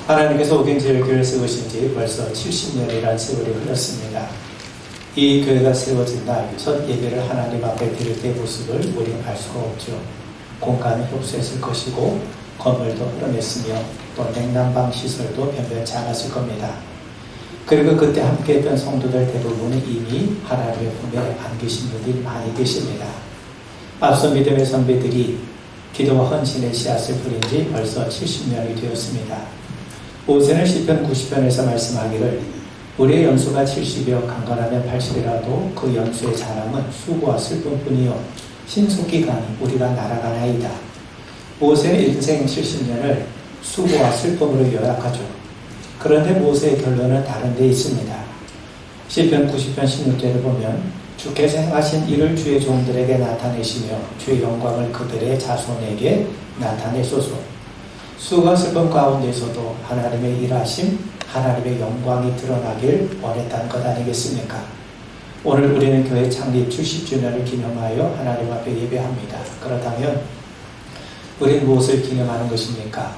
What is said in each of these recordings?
하나님께서 오경지를 교회를 세우신 지 벌써 70년이라는 세월이 흘렀습니다. 이 교회가 세워진 날 첫 예배를 하나님 앞에 드릴 때 모습을 우리는 알 수가 없죠. 공간은 협소했을 것이고 건물도 흐름했으며 또 냉난방 시설도 변변치 않았을 겁니다. 그리고 그때 함께했던 성도들 대부분은 이미 하나님의 품에 안 계신 분들이 많이 계십니다. 앞서 믿음의 선배들이 기도와 헌신의 씨앗을 뿌린 지 벌써 70년이 되었습니다. 모세는 시편 90편에서 말씀하기를 우리의 연수가 70이여 강건하면 80이라도 그 연수의 자랑은 수고와 슬픔뿐이요 신속기간이 우리가 날아가나이다. 모세의 인생 70년을 수고와 슬픔으로 요약하죠. 그런데 모세의 결론은 다른 데 있습니다. 시편 90편 16절을 보면 주께서 행하신 일을 주의 종들에게 나타내시며 주의 영광을 그들의 자손에게 나타내소서. 수고와 슬픔 가운데서도 하나님의 일하심, 하나님의 영광이 드러나길 원했다는 것 아니겠습니까? 오늘 우리는 교회 창립 70주년을 기념하여 하나님 앞에 예배합니다. 그렇다면 우리는 무엇을 기념하는 것입니까?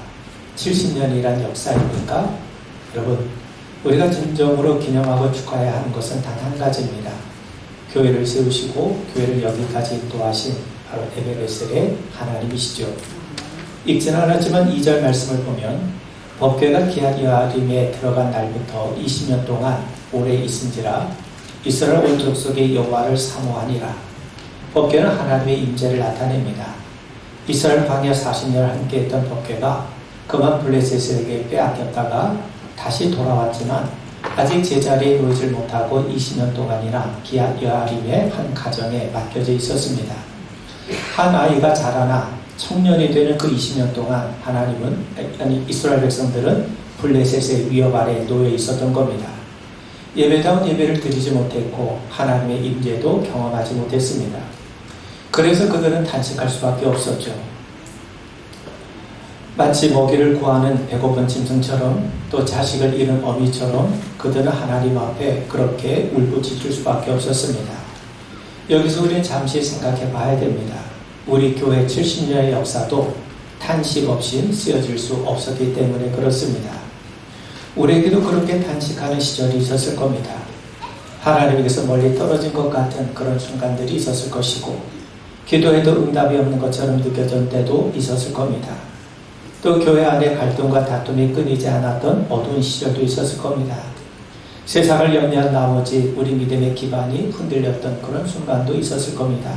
70년이란 역사입니까? 여러분, 우리가 진정으로 기념하고 축하해야 하는 것은 단 한 가지입니다. 교회를 세우시고 교회를 여기까지 인도하신 바로 에베레셀의 하나님이시죠. 읽지는 않았지만 2절 말씀을 보면 법궤가 기럇여아림에 들어간 날부터 20년 동안 오래 있은지라 이스라엘 온 족속의 여호와를 사모하니라. 법궤는 하나님의 임재를 나타냅니다. 이스라엘 광야 40년을 함께했던 법궤가 그만 블레셋에게 빼앗겼다가 다시 돌아왔지만 아직 제자리에 놓이질 못하고 20년 동안이나 기럇여아림의 한 가정에 맡겨져 있었습니다. 한 아이가 자라나 청년이 되는 그 20년 동안 이스라엘 백성들은 블레셋의 위협 아래에 놓여 있었던 겁니다. 예배다운 예배를 드리지 못했고 하나님의 임재도 경험하지 못했습니다. 그래서 그들은 단식할 수밖에 없었죠. 마치 먹이를 구하는 배고픈 짐승처럼 또 자식을 잃은 어미처럼 그들은 하나님 앞에 그렇게 울부짖을 수밖에 없었습니다. 여기서 우리는 잠시 생각해 봐야 됩니다. 우리 교회 70년의 역사도 탄식 없이 쓰여질 수 없었기 때문에 그렇습니다. 우리에게도 그렇게 단식하는 시절이 있었을 겁니다. 하나님께서 멀리 떨어진 것 같은 그런 순간들이 있었을 것이고 기도해도 응답이 없는 것처럼 느껴질 때도 있었을 겁니다. 또 교회 안에 갈등과 다툼이 끊이지 않았던 어두운 시절도 있었을 겁니다. 세상을 연미한 나머지 우리 믿음의 기반이 흔들렸던 그런 순간도 있었을 겁니다.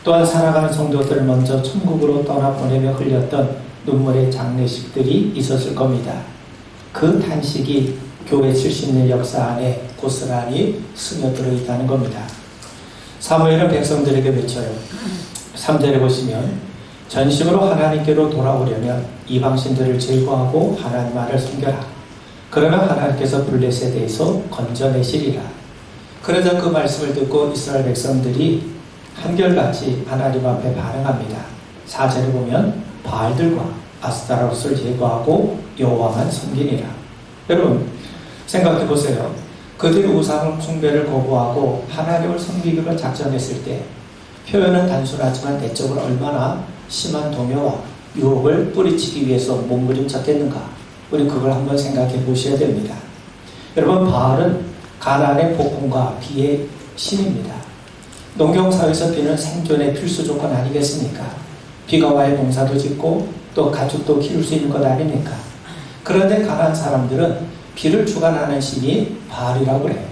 또한 살아가는 성도들을 먼저 천국으로 떠나보내며 흘렸던 눈물의 장례식들이 있었을 겁니다. 그 탄식이 교회 70년 역사 안에 고스란히 스며들어 있다는 겁니다. 사무엘은 백성들에게 외쳐요. 3절에 보시면 전심으로 하나님께로 돌아오려면 이방신들을 제거하고 하나님만을 섬겨라. 그러면 하나님께서 블레셋에서 건져내시리라. 그러자 그 말씀을 듣고 이스라엘 백성들이 한결같이 하나님 앞에 반응합니다. 4절에 보면 바알들과 아스타롯을 제거하고 여호와만 섬기니라. 여러분 생각해 보세요. 그들이 우상 숭배를 거부하고 하나님을 섬기기로 작정했을 때 표현은 단순하지만 내적으로 얼마나 심한 동요와 유혹을 뿌리치기 위해서 몸부림쳤겠는가. 우리 그걸 한번 생각해 보셔야 됩니다. 여러분 바알은 가나안의 폭풍과 비의 신입니다. 농경사회에서 비는 생존의 필수 조건 아니겠습니까? 비가 와야 농사도 짓고 또 가축도 키울 수 있는 것 아닙니까? 그런데 가나안 사람들은 비를 주관하는 신이 바알이라고 그래요.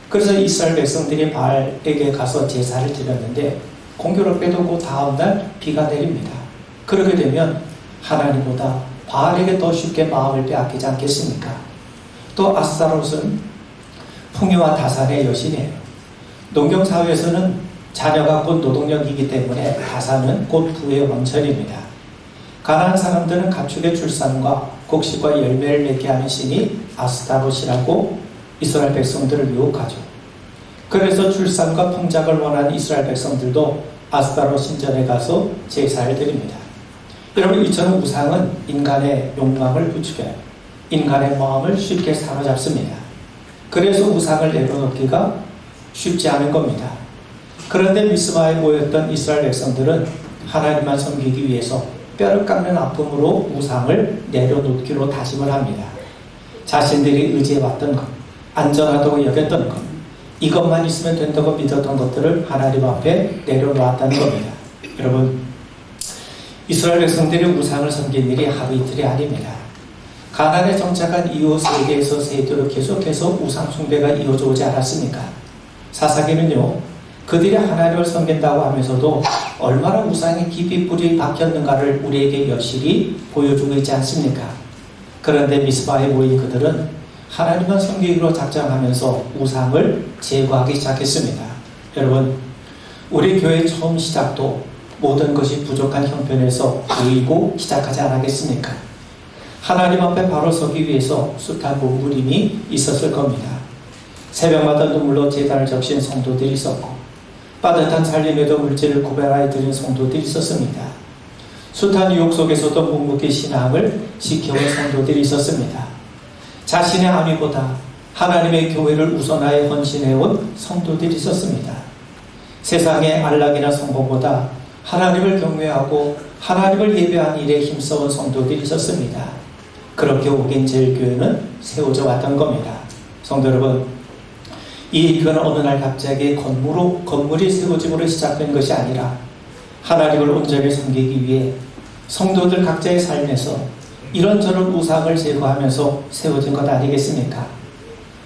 그래서 이스라엘 백성들이 바알에게 가서 제사를 드렸는데 공교롭게도 그 다음날 비가 내립니다. 그렇게 되면 하나님보다 바알에게 더 쉽게 마음을 빼앗기지 않겠습니까? 또 아스타롯은 풍요와 다산의 여신이에요. 농경사회에서는 자녀가 곧 노동력이기 때문에 다산은 곧 부의 원천입니다. 가나안 사람들은 가축의 출산과 곡식과 열매를 맺게 하는 신이 아스타롯이라고 이스라엘 백성들을 유혹하죠. 그래서 출산과 풍작을 원하는 이스라엘 백성들도 아스타롯 신전에 가서 제사를 드립니다. 여러분 이처럼 우상은 인간의 욕망을 부추겨요. 인간의 마음을 쉽게 사로잡습니다. 그래서 우상을 내려놓기가 쉽지 않은 겁니다. 그런데 미스바에 모였던 이스라엘 백성들은 하나님만 섬기기 위해서 뼈를 깎는 아픔으로 우상을 내려놓기로 다짐을 합니다. 자신들이 의지해왔던 것, 안전하다고 여겼던 것, 이것만 있으면 된다고 믿었던 것들을 하나님 앞에 내려놓았다는 겁니다. 여러분, 이스라엘 백성들이 우상을 섬긴 일이 하루 이틀이 아닙니다. 가나안에 정착한 이후 세대에서 세대로 계속해서 우상 숭배가 이어져 오지 않았습니까? 사사기는요, 그들이 하나님을 섬긴다고 하면서도 얼마나 우상에 깊이 뿌리 박혔는가를 우리에게 여실히 보여주고 있지 않습니까? 그런데 미스바에 모인 그들은 하나님만 섬기기로 작정하면서 우상을 제거하기 시작했습니다. 여러분, 우리 교회 처음 시작도 모든 것이 부족한 형편에서 보이고 시작하지 않았겠습니까? 하나님 앞에 바로 서기 위해서 숱한 몸부림이 있었을 겁니다. 새벽마다 눈물로 제단을 적신 성도들이 있었고, 빠듯한 살림에도 물질을 구별하여 드린 성도들이 있었습니다. 숱한 유혹 속에서도 묵묵히 신앙을 지켜온 성도들이 있었습니다. 자신의 안위보다 하나님의 교회를 우선하여 헌신해온 성도들이 있었습니다. 세상의 안락이나 성공보다 하나님을 경외하고 하나님을 예배한 일에 힘써온 성도들이 있었습니다. 그렇게 오겐제일교회는 세워져 왔던 겁니다. 성도 여러분, 이 교회는 어느 날 갑자기 건물이 세워짐으로 시작된 것이 아니라 하나님을 온전히 섬기기 위해 성도들 각자의 삶에서 이런저런 우상을 제거하면서 세워진 것 아니겠습니까?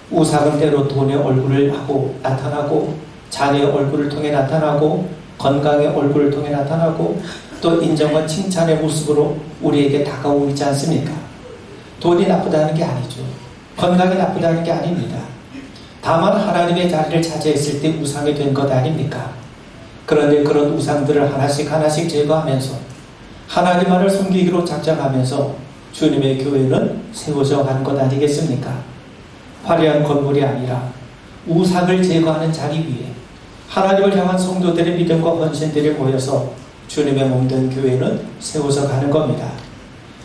우상은 때로 돈의 얼굴을 하고 나타나고, 자녀의 얼굴을 통해 나타나고, 건강의 얼굴을 통해 나타나고, 또 인정과 칭찬의 모습으로 우리에게 다가오지 않습니까? 돈이 나쁘다는 게 아니죠. 건강이 나쁘다는 게 아닙니다. 다만 하나님의 자리를 차지했을 때 우상이 된 것 아닙니까? 그런데 그런 우상들을 하나씩 하나씩 제거하면서 하나님만을 섬기기로 작정하면서 주님의 교회는 세워져 간 것 아니겠습니까? 화려한 건물이 아니라 우상을 제거하는 자리 위에 하나님을 향한 성도들의 믿음과 헌신들이 모여서 주님의 몸된 교회는 세워져 가는 겁니다.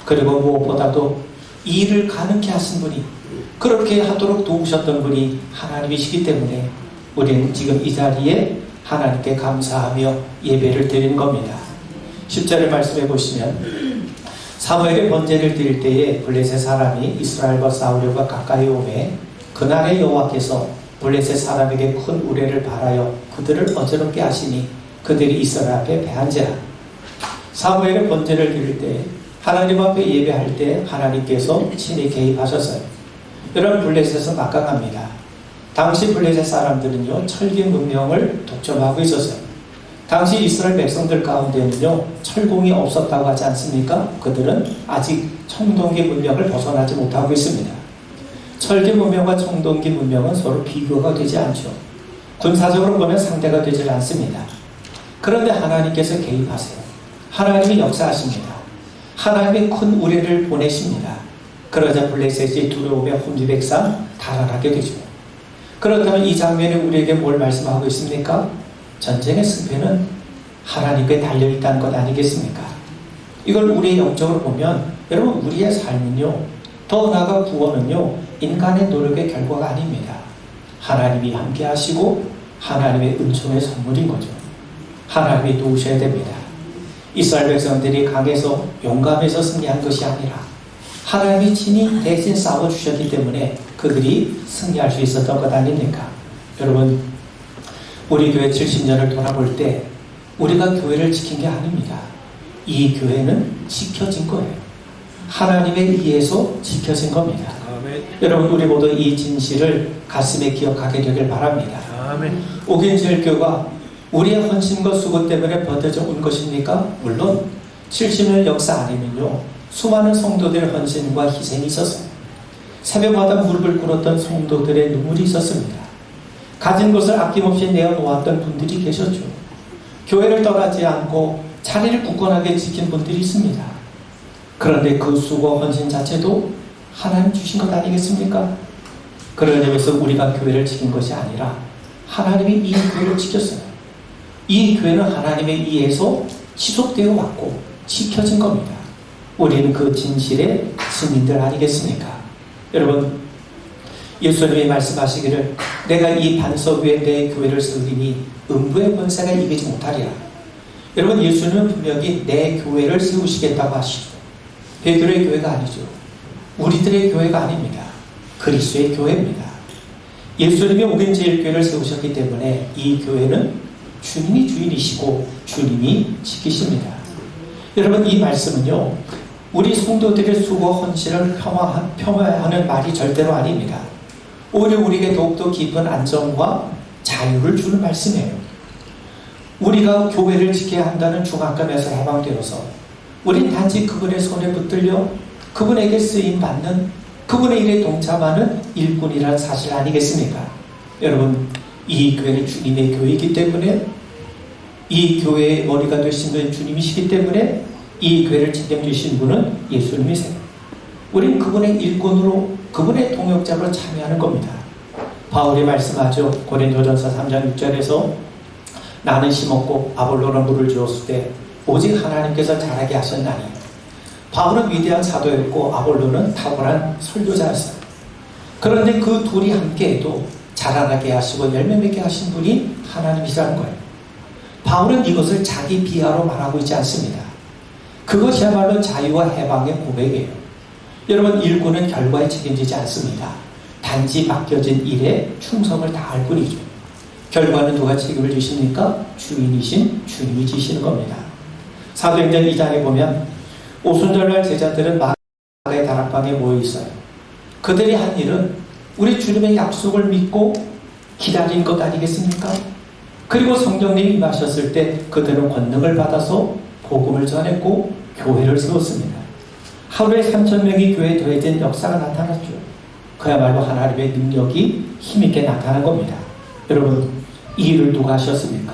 그리고 무엇보다도 이 일을 가능케 하신 분이, 그렇게 하도록 도우셨던 분이 하나님이시기 때문에 우리는 지금 이 자리에 하나님께 감사하며 예배를 드리는 겁니다. 10절을 말씀해 보시면, 사무엘의 번제를 드릴 때에 블레셋 사람이 이스라엘과 싸우려고 가까이 오매 그날에 여호와께서 블레셋 사람에게 큰 우레를 발하여 그들을 어지럽게 하시니 그들이 이스라엘 앞에 패한지라. 사무엘의 번제를 드릴 때, 하나님 앞에 예배할 때 하나님께서 친히 개입하셨어요. 이런 블레셋은 막강합니다. 당시 블레셋 사람들은요, 철기 문명을 독점하고 있었어요. 당시 이스라엘 백성들 가운데는요, 철공이 없었다고 하지 않습니까? 그들은 아직 청동기 문명을 벗어나지 못하고 있습니다. 철기 문명과 청동기 문명은 서로 비교가 되지 않죠. 군사적으로 보면 상대가 되질 않습니다. 그런데 하나님께서 개입하세요. 하나님이 역사하십니다. 하나님이 큰 우레를 보내십니다. 그러자 블레셋이 두려움에 혼비백산 달아나게 되죠. 그렇다면 이 장면이 우리에게 뭘 말씀하고 있습니까? 전쟁의 승패는 하나님께 달려있다는 것 아니겠습니까? 이걸 우리의 영적으로 보면, 여러분, 우리의 삶은요, 더 나아가 구원은요, 인간의 노력의 결과가 아닙니다. 하나님이 함께 하시고 하나님의 은총의 선물인 거죠. 하나님이 도우셔야 됩니다. 이스라엘 백성들이 강해서 용감해서 승리한 것이 아니라 하나님이 친히 대신 싸워주셨기 때문에 그들이 승리할 수 있었던 것 아닙니까? 여러분, 우리 교회 70년을 돌아볼 때 우리가 교회를 지킨 게 아닙니다. 이 교회는 지켜진 거예요. 하나님에 의해서 지켜진 겁니다. 아멘. 여러분, 우리 모두 이 진실을 가슴에 기억하게 되길 바랍니다. 아멘. 오겐제일교가 우리의 헌신과 수고 때문에 버텨져 온 것입니까? 물론 70년 역사 안에는요, 수많은 성도들의 헌신과 희생이 있었어요. 새벽마다 무릎을 꿇었던 성도들의 눈물이 있었습니다. 가진 것을 아낌없이 내어놓았던 분들이 계셨죠. 교회를 떠나지 않고 자리를 굳건하게 지킨 분들이 있습니다. 그런데 그 수고 헌신 자체도 하나님 주신 것 아니겠습니까? 그런 점에서 우리가 교회를 지킨 것이 아니라 하나님이 이 교회를 지켰어요. 이 교회는 하나님에 의해서 지속되어 왔고 지켜진 겁니다. 우리는 그 진실의 증인들 아니겠습니까? 여러분, 예수님이 말씀하시기를 내가 이 반석 위에 내 교회를 세우리니 음부의 권세가 이기지 못하리라. 여러분, 예수는 분명히 내 교회를 세우시겠다고 하시죠. 베드로의 교회가 아니죠. 우리들의 교회가 아닙니다. 그리스도의 교회입니다. 예수님이 오겐제일교회를 세우셨기 때문에 이 교회는 주님이 주인이시고 주님이 지키십니다. 여러분, 이 말씀은요, 우리 성도들의 수고 헌신을 폄하하는 말이 절대로 아닙니다. 오히려 우리에게 더욱더 깊은 안정과 자유를 주는 말씀이에요. 우리가 교회를 지켜야 한다는 중압감에서 해방되어서 우린 단지 그분의 손에 붙들려 그분에게 쓰임받는, 그분의 일에 동참하는 일꾼이라는 사실 아니겠습니까? 여러분, 이 교회는 주님의 교회이기 때문에, 이 교회의 머리가 되신 분은 주님이시기 때문에 이 교회를 책임지신 분은 예수님이세요. 우리는 그분의 일꾼으로, 그분의 동역자로 참여하는 겁니다. 바울이 말씀하죠. 고린도전서 3장 6절에서 나는 심었고 아볼로는 물을 주었을 때 오직 하나님께서 자라게 하셨나니. 바울은 위대한 사도였고 아볼로는 탁월한 설교자였어요. 그런데 그 둘이 함께해도 자라나게 하시고 열매 맺게 하신 분이 하나님이시라는 거예요. 바울은 이것을 자기 비하로 말하고 있지 않습니다. 그것이야말로 자유와 해방의 고백이에요. 여러분, 일꾼은 결과에 책임지지 않습니다. 단지 맡겨진 일에 충성을 다할 뿐이죠. 결과는 누가 책임을 지십니까? 주인이신 주님이 지시는 겁니다. 사도행전 2장에 보면 오순절날 제자들은 마가의 다락방에 모여 있어요. 그들이 한 일은 우리 주님의 약속을 믿고 기다린 것 아니겠습니까? 그리고 성령님이 임하셨을 때 그들은 권능을 받아서 복음을 전했고 교회를 세웠습니다. 하루에 3,000명이 교회에 더해진 역사가 나타났죠. 그야말로 하나님의 능력이 힘있게 나타난 겁니다. 여러분, 이 일을 누가 하셨습니까?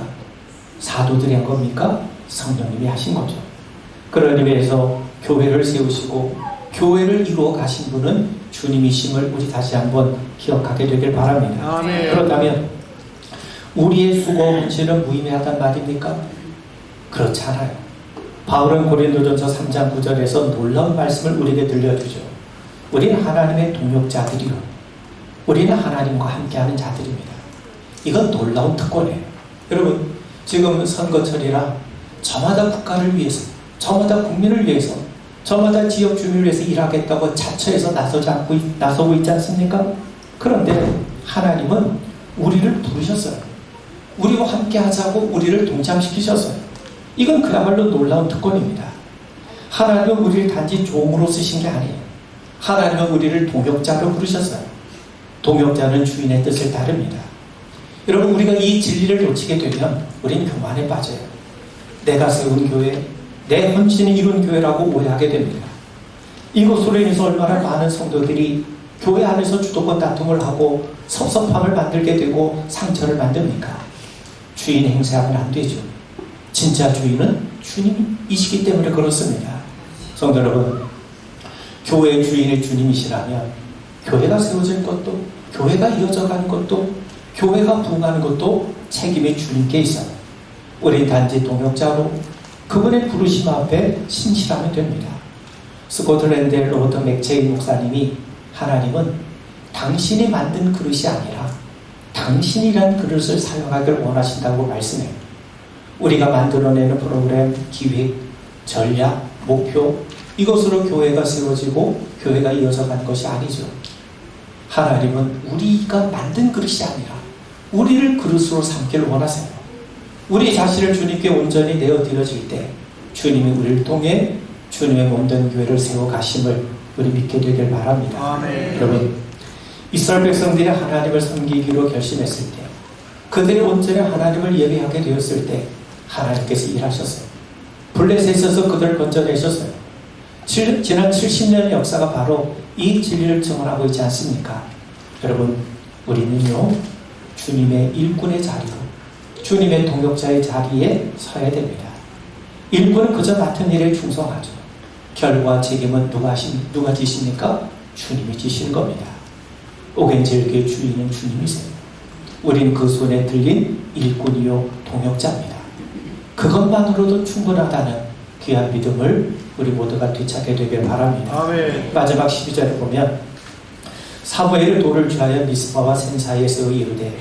사도들이 한 겁니까? 성령님이 하신 거죠. 그런 의미에서 교회를 세우시고 교회를 이루어 가신 분은 주님이심을 우리 다시 한번 기억하게 되길 바랍니다. 아멘. 그렇다면 우리의 수고 헌신은 무의미하단 말입니까? 그렇지 않아요. 바울은 고린도전서 3장 9절에서 놀라운 말씀을 우리에게 들려주죠. 우리는 하나님의 동역자들이요, 우리는 하나님과 함께하는 자들입니다. 이건 놀라운 특권이에요. 여러분, 지금 선거철이라 저마다 국가를 위해서, 저마다 국민을 위해서, 저마다 지역 주민을 위해서 일하겠다고 자처해서 나서고 있지 않습니까? 그런데 하나님은 우리를 부르셨어요. 우리와 함께 하자고 우리를 동참시키셨어요. 이건 그야말로 놀라운 특권입니다. 하나님은 우리를 단지 종으로 쓰신 게 아니에요. 하나님은 우리를 동역자로 부르셨어요. 동역자는 주인의 뜻을 따릅니다. 여러분, 우리가 이 진리를 놓치게 되면 우리는 교만에 빠져요. 내가 세운 교회, 내 헌신이 이룬 교회라고 오해하게 됩니다. 이것으로 인해서 얼마나 많은 성도들이 교회 안에서 주도권 다툼을 하고 섭섭함을 만들게 되고 상처를 만듭니까? 주인 행세하면 안 되죠. 진짜 주인은 주님이시기 때문에 그렇습니다. 성도 여러분, 교회의 주인의 주님이시라면 교회가 세워진 것도, 교회가 이어져가는 것도, 교회가 부흥하는 것도 책임이 주님께 있어요. 우리 단지 동역자로 그분의 부르심 앞에 신실하면 됩니다. 스코틀랜드의 로버트 맥체인 목사님이 하나님은 당신이 만든 그릇이 아니라 당신이란 그릇을 사용하기를 원하신다고 말씀해요. 우리가 만들어내는 프로그램, 기획, 전략, 목표, 이것으로 교회가 세워지고 교회가 이어져가는 것이 아니죠. 하나님은 우리가 만든 그릇이 아니라 우리를 그릇으로 삼기를 원하세요. 우리 자신을 주님께 온전히 내어드려질 때 주님이 우리를 통해 주님의 몸된 교회를 세워가심을 우리 믿게 되길 바랍니다. 아멘. 여러분, 이스라엘 백성들이 하나님을 섬기기로 결심했을 때, 그들이 온전히 하나님을 예배하게 되었을 때 하나님께서 일하셨어요. 블레셋에서 그들을 건져내셨어요. 지난 70년의 역사가 바로 이 진리를 증언하고 있지 않습니까? 여러분, 우리는요, 주님의 일꾼의 자리로, 주님의 동역자의 자리에 서야 됩니다. 일꾼은 그저 맡은 일에 충성하죠. 결과 책임은 누가 지십니까? 주님이 지시는 겁니다. 오겐제일교회 주인은 주님이세요. 우린 그 손에 들린 일꾼이요 동역자입니다. 그것만으로도 충분하다는 귀한 믿음을 우리 모두가 되찾게 되길 바랍니다. 아멘. 마지막 12절을 보면 사무엘이 돌을 취하여 미스바와 센 사이에 세워 이르되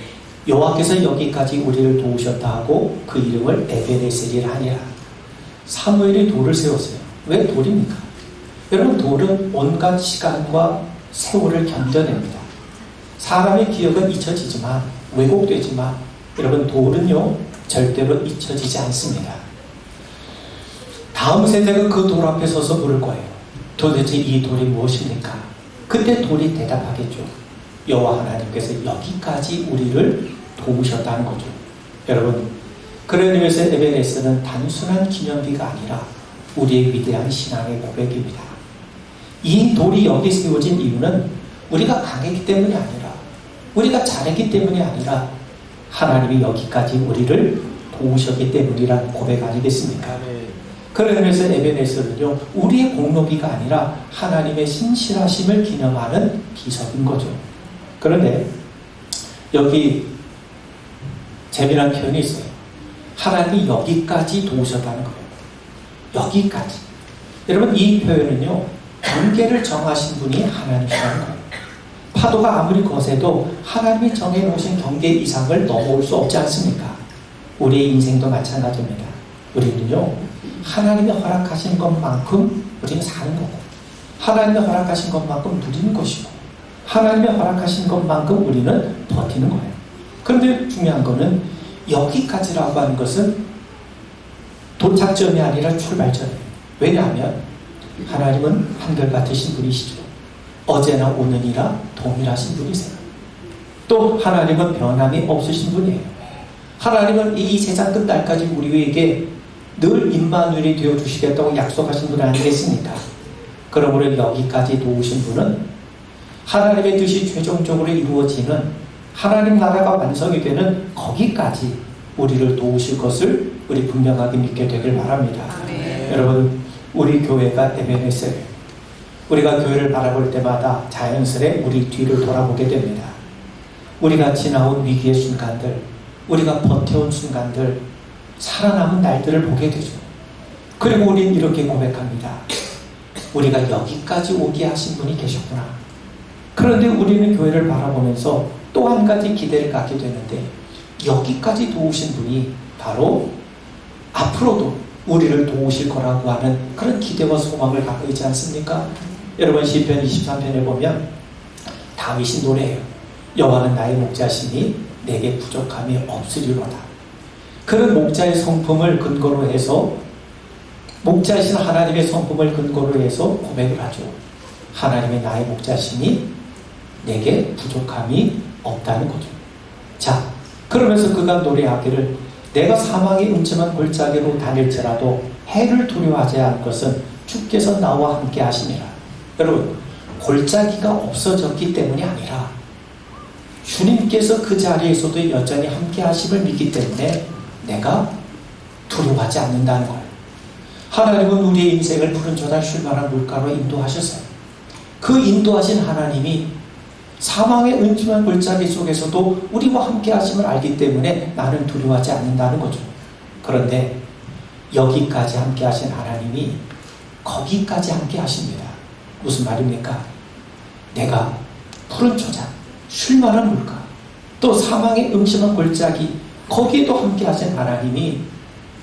여호와께서 여기까지 우리를 도우셨다 하고 그 이름을 에베네셀이라 하니라. 사무엘이 돌을 세웠어요. 왜 돌입니까? 여러분, 돌은 온갖 시간과 세월을 견뎌냅니다. 사람의 기억은 잊혀지지만, 왜곡되지만, 여러분, 돌은요 절대로 잊혀지지 않습니다. 다음 세대가 그 돌 앞에 서서 물을 거예요. 도대체 이 돌이 무엇입니까? 그때 돌이 대답하겠죠. 여호와 하나님께서 여기까지 우리를 도우셨다는 거죠. 여러분, 그런 의미에서 에베네셀은 단순한 기념비가 아니라 우리의 위대한 신앙의 고백입니다. 이 돌이 여기 세워진 이유는 우리가 강했기 때문이 아니라, 우리가 잘했기 때문이 아니라 하나님이 여기까지 우리를 도우셨기 때문이란 고백 아니겠습니까? 그런 의미에서 에베네셀은요 우리의 공로비가 아니라 하나님의 신실하심을 기념하는 비석인 거죠. 그런데 여기 재미난 표현이 있어요. 하나님이 여기까지 도우셨다는 거예요. 여기까지. 여러분, 이 표현은요 경계를 정하신 분이 하나님이라는 거예요. 파도가 아무리 거세도 하나님이 정해놓으신 경계 이상을 넘어올 수 없지 않습니까? 우리의 인생도 마찬가지입니다. 우리는요 하나님이 허락하신 것만큼 우리는 사는 거고, 하나님이 허락하신 것만큼 누리는 것이고, 하나님이 허락하신 것만큼 우리는 버티는 거예요. 그런데 중요한 거는 여기까지라고 하는 것은 도착점이 아니라 출발점이에요. 왜냐하면 하나님은 한결같으신 분이시죠. 어제나 오늘이라 동일하신 분이세요. 또 하나님은 변함이 없으신 분이에요. 하나님은 이 세상 끝날까지 우리에게 늘 임마누엘이 되어주시겠다고 약속하신 분 아니겠습니까? 그러므로 여기까지 도우신 분은 하나님의 뜻이 최종적으로 이루어지는 하나님 나라가 완성이 되는 거기까지 우리를 도우실 것을 우리 분명하게 믿게 되길 바랍니다. 여러분, 우리 교회가 에베네셀, 우리가 교회를 바라볼 때마다 자연스레 우리 뒤를 돌아보게 됩니다. 우리가 지나온 위기의 순간들, 우리가 버텨온 순간들, 살아남은 날들을 보게 되죠. 그리고 우리는 이렇게 고백합니다. 우리가 여기까지 오게 하신 분이 계셨구나. 그런데 우리는 교회를 바라보면서 또 한 가지 기대를 갖게 되는데, 여기까지 도우신 분이 바로 앞으로도 우리를 도우실 거라고 하는 그런 기대와 소망을 갖고 있지 않습니까? 여러분, 시편 23편에 보면 다윗이 노래해요. 여호와는 나의 목자시니 내게 부족함이 없으리로다. 그런 목자의 성품을 근거로 해서, 목자이신 하나님의 성품을 근거로 해서 고백을 하죠. 하나님이 나의 목자시니 내게 부족함이 없다는 거죠. 자, 그러면서 그가 노래하기를 내가 사망의 음침한 골짜기로 다닐지라도 해를 두려워하지 않을 것은 주께서 나와 함께 하시니라. 여러분, 골짜기가 없어졌기 때문이 아니라 주님께서 그 자리에서도 여전히 함께 하심을 믿기 때문에 내가 두려워하지 않는다는 거예요. 하나님은 우리의 인생을 푸른 저달 쉴만한 물가로 인도하셨어요. 그 인도하신 하나님이 사망의 음침한 골짜기 속에서도 우리와 함께 하심을 알기 때문에 나는 두려워하지 않는다는 거죠. 그런데 여기까지 함께 하신 하나님이 거기까지 함께 하십니다. 무슨 말입니까? 내가 푸른 초장, 쉴만한 물가, 또 사망의 음침한 골짜기, 거기에도 함께 하신 하나님이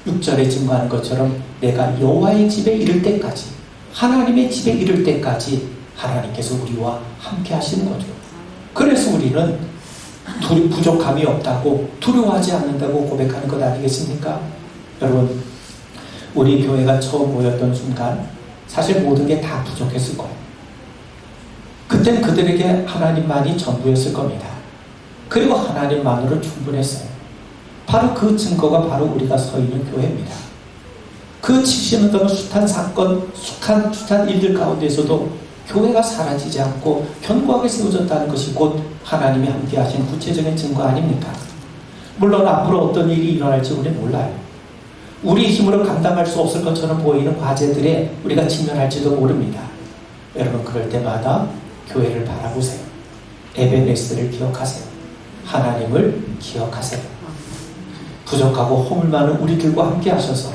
6절에 증거하는 것처럼 내가 여호와의 집에 이를 때까지, 하나님의 집에 이를 때까지 하나님께서 우리와 함께 하시는 거죠. 그래서 우리는 부족함이 없다고, 두려워하지 않는다고 고백하는 것 아니겠습니까? 여러분, 우리 교회가 처음 모였던 순간 사실 모든 게 다 부족했을 거예요. 그땐 그들에게 하나님만이 전부였을 겁니다. 그리고 하나님만으로 충분했어요. 바로 그 증거가 바로 우리가 서 있는 교회입니다. 그 70년 동안 숱한 사건, 숱한 일들 가운데서도 교회가 사라지지 않고 견고하게 세워졌다는 것이 곧 하나님이 함께 하신 구체적인 증거 아닙니까? 물론 앞으로 어떤 일이 일어날지 우리는 몰라요. 우리 힘으로 감당할 수 없을 것처럼 보이는 과제들에 우리가 직면할지도 모릅니다. 여러분, 그럴 때마다 교회를 바라보세요. 에베네셀을 기억하세요. 하나님을 기억하세요. 부족하고 허물 많은 우리들과 함께 하셔서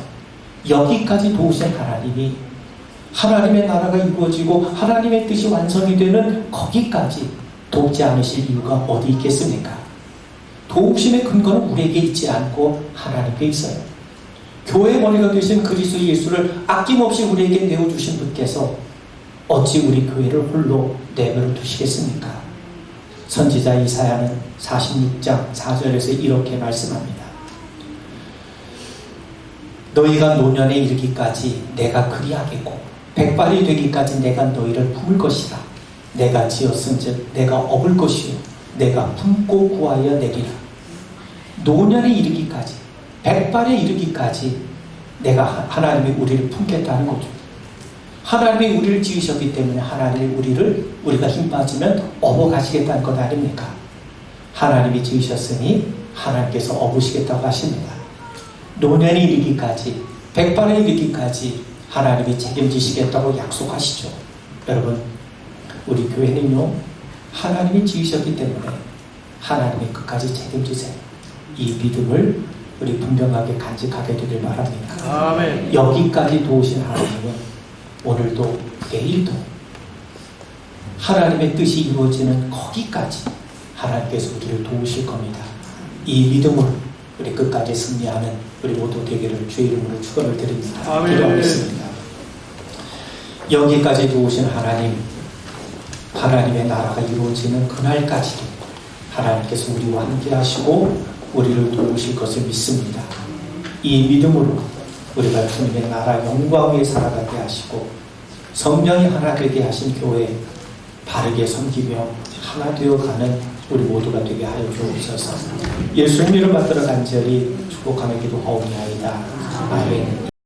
여기까지 도우신 하나님이 하나님의 나라가 이루어지고 하나님의 뜻이 완성이 되는 거기까지 돕지 않으실 이유가 어디 있겠습니까? 도우심의 근거는 우리에게 있지 않고 하나님께 있어요. 교회 머리가 되신 그리스도 예수를 아낌없이 우리에게 내어주신 분께서 어찌 우리 교회를 홀로 내버려 두시겠습니까? 선지자 이사야는 46장 4절에서 이렇게 말씀합니다. 너희가 노년에 이르기까지 내가 그리하겠고 백발이 되기까지 내가 너희를 품을 것이라. 내가 지었은즉 내가 업을 것이요 내가 품고 구하여 내리라. 노년에 이르기까지 백발에 이르기까지 내가 하나님이 우리를 품겠다는 거죠. 하나님이 우리를 지으셨기 때문에 하나님이 우리가 힘 빠지면 업어가시겠다는 것 아닙니까? 하나님이 지으셨으니 하나님께서 업으시겠다고 하십니다. 노년에 이르기까지 백발에 이르기까지 하나님이 책임지시겠다고 약속하시죠. 여러분, 우리 교회는요 하나님이 지으셨기 때문에 하나님이 끝까지 책임지세요. 이 믿음을 우리 분명하게 간직하게 되길 바랍니다. 아멘. 여기까지 도우신 하나님은 오늘도 내일도 하나님의 뜻이 이루어지는 거기까지 하나님께서 우리를 도우실 겁니다. 이 믿음으로 우리 끝까지 승리하는 우리 모두 되기를 주의 이름으로 축원을 드립니다. 아멘. 기도하겠습니다. 여기까지 도우신 하나님, 하나님의 나라가 이루어지는 그날까지도 하나님께서 우리와 함께 하시고 우리를 도우실 것을 믿습니다. 이 믿음으로 우리가 주님의 나라 영광 위에 살아가게 하시고 성령이 하나 되게 하신 교회 바르게 섬기며 하나 되어가는 우리 모두가 되게 하여 주옵소서. 예수님 이름 받들어 간절히 축복하며 기도하옵나이다. 아멘.